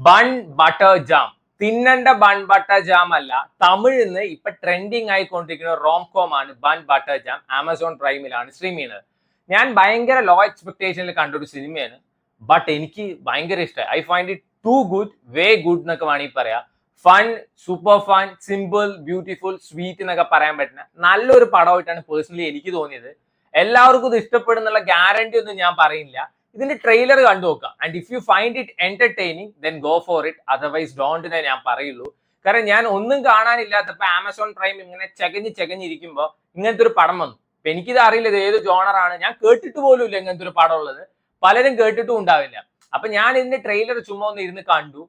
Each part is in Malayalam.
Bun butter Jam. തിന്നണ്ട ബൺ ബട്ടർ ജാം അല്ല, തമിഴിൽ നിന്ന് ഇപ്പൊ ട്രെൻഡിങ് ആയിക്കൊണ്ടിരിക്കുന്ന റോംകോം ആണ് ബൺ ബട്ടർ ജാം. ആമസോൺ പ്രൈമിലാണ് സ്ട്രീം ചെയ്യുന്നത്. ഞാൻ ഭയങ്കര ലോ എക്സ്പെക്ടേഷനിൽ കണ്ടൊരു സിനിമയാണ്. ബട്ട് എനിക്ക് ഭയങ്കര ഇഷ്ടമായി. I find it to good, way good എന്നൊക്കെ വേണമെങ്കിൽ പറയാം. Fun, super fun, simple, beautiful, sweet എന്നൊക്കെ പറയാൻ പറ്റുന്ന നല്ലൊരു പടമായിട്ടാണ് പേഴ്സണലി എനിക്ക് തോന്നിയത്. എല്ലാവർക്കും ഇത് ഇഷ്ടപ്പെടുന്നുള്ള ഗ്യാരണ്ടി ഒന്നും ഞാൻ പറയില്ല. ഇതിന്റെ ട്രെയിലർ കണ്ടു നോക്കുക. And if you find it entertaining then go for it, otherwise don't എന്നേ ഞാൻ പറയുള്ളൂ. കാരണം ഞാൻ ഒന്നും കാണാനില്ലാത്തപ്പോ ആമസോൺ പ്രൈം ഇങ്ങനെ ചെകഞ്ഞിരിക്കുമ്പോൾ ഇങ്ങനത്തെ ഒരു പടം വന്നു. അപ്പൊ എനിക്കിത് അറിയില്ല ഇത് ഏത് ജോണറാണ്, ഞാൻ കേട്ടിട്ട് പോലും ഇല്ല ഇങ്ങനത്തെ ഒരു പടം ഉള്ളത്. പലരും കേട്ടിട്ടും ഉണ്ടാവില്ല. അപ്പൊ ഞാൻ ഇതിന്റെ ട്രെയിലർ ചുമ്മാ ഒന്ന് ഇരുന്ന് കണ്ടു.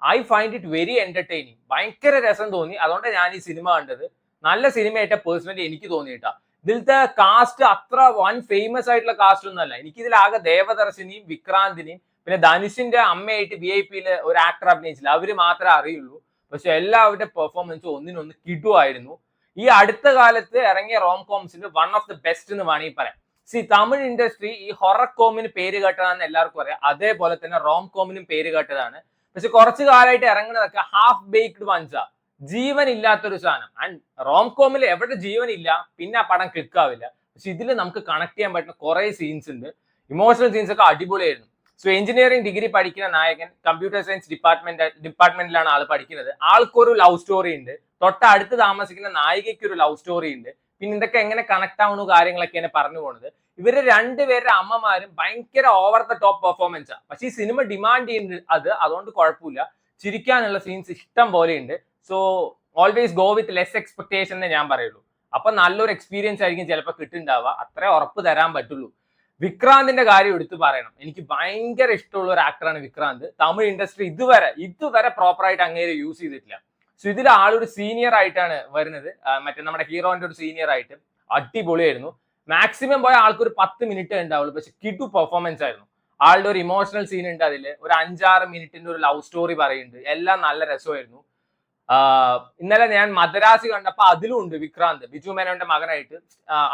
I find it very entertaining. ഭയങ്കര രസം തോന്നി. അതുകൊണ്ട് ഞാൻ ഈ സിനിമ കണ്ടത്. നല്ല സിനിമയായിട്ട് പേഴ്സണലി എനിക്ക് തോന്നിയിട്ടാ. ഇതിലത്തെ കാസ്റ്റ് അത്ര വൺ ഫേമസ് ആയിട്ടുള്ള കാസ്റ്റ് ഒന്നുമല്ല. എനിക്കിതിലാകെ ദേവദർശിനിയും വിക്രാന്തിനെയും പിന്നെ ധനുഷിന്റെ അമ്മയായിട്ട് VIP-യില് ഒരു ആക്ടർ അഭിനയിച്ചില്ല, അവര് മാത്രമേ അറിയുള്ളൂ. പക്ഷെ എല്ലാവരുടെ പെർഫോമൻസും ഒന്നിനൊന്ന് കിടുവായിരുന്നു. ഈ അടുത്ത കാലത്ത് ഇറങ്ങിയ റോംകോംസിൽ വൺ ഓഫ് ദി ബെസ്റ്റ് എന്ന് വേണമെങ്കിൽ പറയാം. തമിഴ് ഇൻഡസ്ട്രി ഈ ഹൊറർ കോമിന് പേര് കേട്ടതാണെന്ന് എല്ലാവർക്കും അറിയാം. അതേപോലെ തന്നെ റോംകോമിനും പേര് കേട്ടതാണ്. പക്ഷെ കുറച്ചു കാലമായിട്ട് ഇറങ്ങുന്നതൊക്കെ ഹാഫ് ബേക്ക്ഡ് വൺസാ, ജീവൻ ഇല്ലാത്തൊരു സാധനം. ആൻഡ് റോംകോമിൽ എവിടെ ജീവൻ ഇല്ല പിന്നെ ആ പടം ക്ലിക്ക് ആവില്ല. പക്ഷെ ഇതിൽ നമുക്ക് കണക്ട് ചെയ്യാൻ പറ്റുന്ന കുറെ സീൻസ് ഉണ്ട്. ഇമോഷണൽ സീൻസ് ഒക്കെ അടിപൊളിയായിരുന്നു. എഞ്ചിനീയറിംഗ് ഡിഗ്രി പഠിക്കുന്ന നായകൻ കമ്പ്യൂട്ടർ സയൻസ് ഡിപ്പാർട്ട്മെന്റിലാണ് ആൾ പഠിക്കുന്നത്. ആൾക്കൊരു ലവ് സ്റ്റോറി ഉണ്ട്. തൊട്ടടുത്ത് താമസിക്കുന്ന നായികയ്ക്ക് ഒരു ലവ് സ്റ്റോറി ഉണ്ട്. പിന്നെ ഇതൊക്കെ എങ്ങനെ കണക്ട് ആവുന്ന കാര്യങ്ങളൊക്കെയാണ് പറഞ്ഞു പോകുന്നത്. ഇവര് രണ്ടുപേരുടെ അമ്മമാരും ഭയങ്കര ഓവർ ദ ടോപ്പ് പെർഫോമൻസാണ്. പക്ഷെ ഈ സിനിമ ഡിമാൻഡ് ചെയ്യുന്നത് അതുകൊണ്ട് കുഴപ്പമില്ല. ചിരിക്കാനുള്ള സീൻസ് ഇഷ്ടം പോലെ ഉണ്ട്. So always go with less expectation എന്നേ ഞാൻ പറയുള്ളൂ. അപ്പൊ നല്ലൊരു എക്സ്പീരിയൻസ് ആയിരിക്കും ചിലപ്പോൾ കിട്ടുന്നുണ്ടാവുക. അത്രേ ഉറപ്പ് തരാൻ പറ്റുള്ളൂ. വിക്രാന്തിന്റെ കാര്യം എടുത്തു പറയണം. എനിക്ക് ഭയങ്കര ഇഷ്ടമുള്ള ഒരു ആക്ടറാണ് വിക്രാന്ത്. തമിഴ് ഇൻഡസ്ട്രി ഇതുവരെ പ്രോപ്പറായിട്ട് അങ്ങേരെ യൂസ് ചെയ്തിട്ടില്ല. സോ ഇതിൽ ആളൊരു സീനിയർ ആയിട്ടാണ് വരുന്നത്. മറ്റേ നമ്മുടെ ഹീറോന്റെ ഒരു സീനിയർ ആയിട്ട് അടിപൊളിയായിരുന്നു. മാക്സിമം പോയ ആൾക്കൊരു 10 മിനിറ്റ് ഉണ്ടാവുള്ളൂ. പക്ഷെ കിടു പെർഫോമൻസ് ആയിരുന്നു. ആളുടെ ഒരു ഇമോഷണൽ സീൻ ഉണ്ട് അതിൽ. ഒരു 5-6 മിനിറ്റിന്റെ ഒരു ലവ് സ്റ്റോറി പറയുന്നുണ്ട്. എല്ലാം നല്ല രസമായിരുന്നു. ഇന്നലെ ഞാൻ മദ്രാസി കണ്ടപ്പോൾ അതിലും ഉണ്ട് വിക്രാന്ത്, ബിജു മേനോന്റെ മകനായിട്ട്.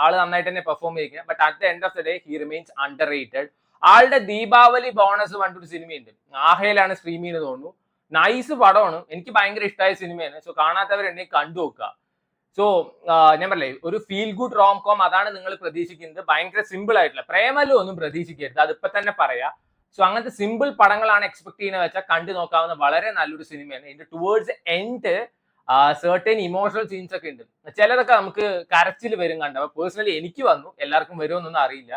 ആള് നന്നായിട്ട് തന്നെ പെർഫോം ചെയ്യുക. But at the end of the day he remains under rated. ആളുടെ ദീപാവലി ബോണസ് പറഞ്ഞൊരു സിനിമയുണ്ട്, ആഹയിലാണ് സ്ട്രീം ചെയ്യുന്നത് തോന്നുന്നു. നൈസ് പടമാണ്, എനിക്ക് ഭയങ്കര ഇഷ്ടമായ സിനിമയാണ്. സോ കാണാത്തവരുണ്ടെങ്കിൽ കണ്ടു നോക്കുക. സോ ഞാൻ പറയല്ലേ, ഒരു ഫീൽ ഗുഡ് റോംകോം അതാണ് നിങ്ങൾ പ്രതീക്ഷിക്കുന്നത്. ഭയങ്കര സിമ്പിൾ ആയിട്ടുള്ള പ്രേമലും ഒന്നും പ്രതീക്ഷിക്കരുത്, അതിപ്പോ തന്നെ പറയാം. സോ അങ്ങനത്തെ സിമ്പിൾ പടങ്ങളാണ് എക്സ്പെക്ട് ചെയ്യുന്നത് വെച്ചാൽ കണ്ടു നോക്കാവുന്ന വളരെ നല്ലൊരു സിനിമയാണ്. ഇതിന്റെ towards end certain emotional scenes ഒക്കെ ഉണ്ട്. ചിലതൊക്കെ നമുക്ക് കരച്ചിൽ വരും കണ്ടപ്പോൾ. പേഴ്സണലി എനിക്ക് വന്നു, എല്ലാവർക്കും വരുമെന്നൊന്നും അറിയില്ല.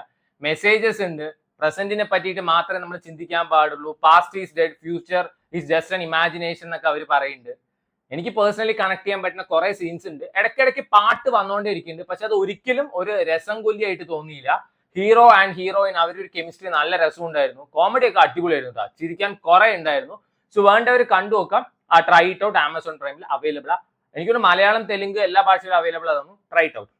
മെസ്സേജസ് ഉണ്ട്. പ്രസന്റിനെ പറ്റിയിട്ട് മാത്രമേ നമ്മൾ ചിന്തിക്കാൻ പാടുള്ളൂ. Past is dead, future is just an imagination എന്നൊക്കെ അവർ പറയുന്നുണ്ട്. എനിക്ക് പേഴ്സണലി കണക്ട് ചെയ്യാൻ പറ്റുന്ന കുറെ സീൻസ് ഉണ്ട്. ഇടയ്ക്കിടയ്ക്ക് പാട്ട് വന്നുകൊണ്ടേ ഇരിക്കുന്നുണ്ട്. പക്ഷെ അത് ഒരിക്കലും ഒരു രസം കൊല്ലിയായിട്ട് തോന്നിയില്ല. ഹീറോ ആൻഡ് ഹീറോയിൻ അവരൊരു കെമിസ്ട്രി നല്ല രസം ഉണ്ടായിരുന്നു. കോമഡി ഒക്കെ അടിപൊളിയായിരുന്നു. ചിരിക്കാൻ കുറെ ഉണ്ടായിരുന്നു. സോ വേണ്ടവർ കണ്ടു നോക്കാം. Try it out. ആമസോൺ പ്രൈമിൽ അവൈലബിൾ ആ. എനിക്കൊരു മലയാളം, തെലുങ്ക് എല്ലാ ഭാഷയിലും അവൈലബിൾ ആയിരുന്നു. Try it out.